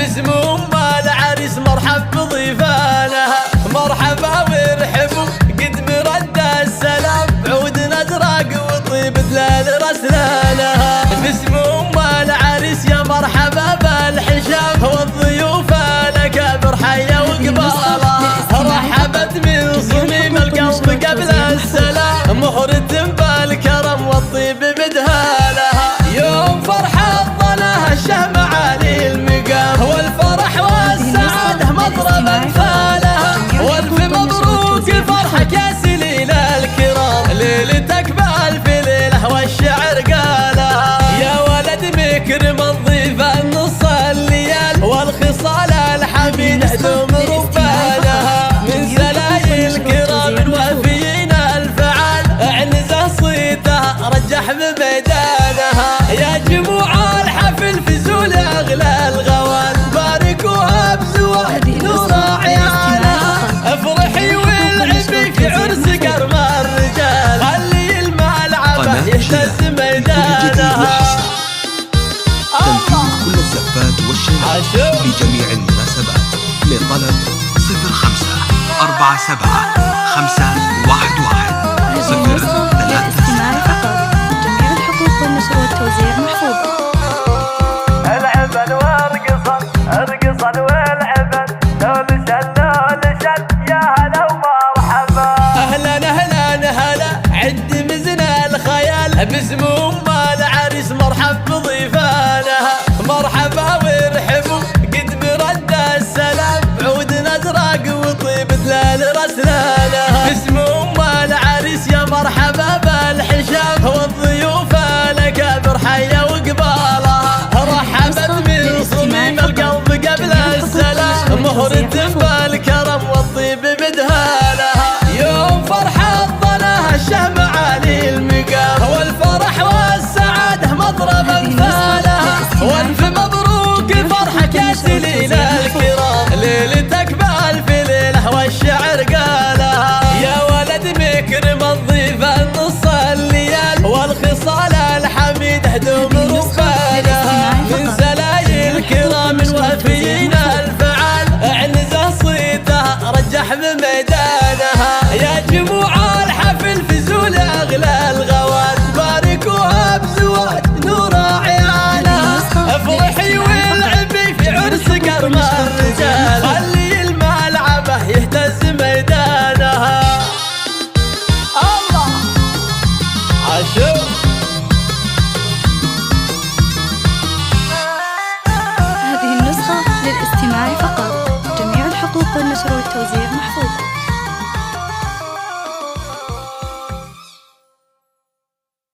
باسم ام العريس مرحب بضيفانها، مرحبا وارحبوا قد مرد السلام، عود نزرق وطيب دلال رسلانها. باسم ام العريس يا مرحبا بالحشام، والضيوف الاكابر حيا وقبالها، رحبت من صميم القلب قبل السلام، مهرة بالكرم والطيب بدهالها. يوم فرحة ظلها الشهم عالي المقام، والفرح والسعادة مضرب امثالها، والف مبروك فرحك يا سليل الكرام، ليلتك بالف ليله والشعر قالها. يا ولد مكرم الضيف النص الليال، والخصال الحميده دوم ربانها، من سلايل الكرام الوافيين الفعال، اعنزه صيتها رجح بميدانها. يا جموع الحفل فزول اغلى الغوال، باركوها بزواج نور عيالها، افرحي والعبي في عرس كرم الرجال، خلي الملعبه يهتز ميدانها. تنفيذ كل الزفات والشيلات لجميع المناسبات. لطلب 05 47 511 للاستماع فقط. جميع الحقوق والنشر والتوزيع محفوظة. العبن والقصن ارقصن والعبن، لول شل يا هلا ومرحبا. اهلا اهلا هلا عد مزن الخيال، باسم ام العريس مرحب بضيفانها، مرحبا وارحبوا قد برد السلام، عود نزرق وطيب دلال رسلانها. باسم ام العريس يا مرحبا بالحشام، والضيوف الاكابر حيا وقبالها، رحبت من صميم القلب قبل السلام، مهرة بالكرم والطيب بدهالها. يوم فرحة ظلها الشهم عالي المقام، والفرح والسعادة مضرب امثالها، والف مبروك فرحك يا سليل الكرام، ليلتك بالف ليله والشعر قالها. يا ولد مكرم الضيف النص الليال، والخصال الحميده دوم ربانها، من سلايل الكرام الوافيين الفعال، اعنزه صيتها رجح بميدانها. يا جموع الحفل فزول اغلى الغوال، باركوها بزواج نور عيالها، افرحي والعبي في عرس كرم الرجال، خلي الملعبه يهتز ميدانها. الله عاشور. هذه النسخة للاستماع فقط. جميع الحقوق والنشر والتوزيع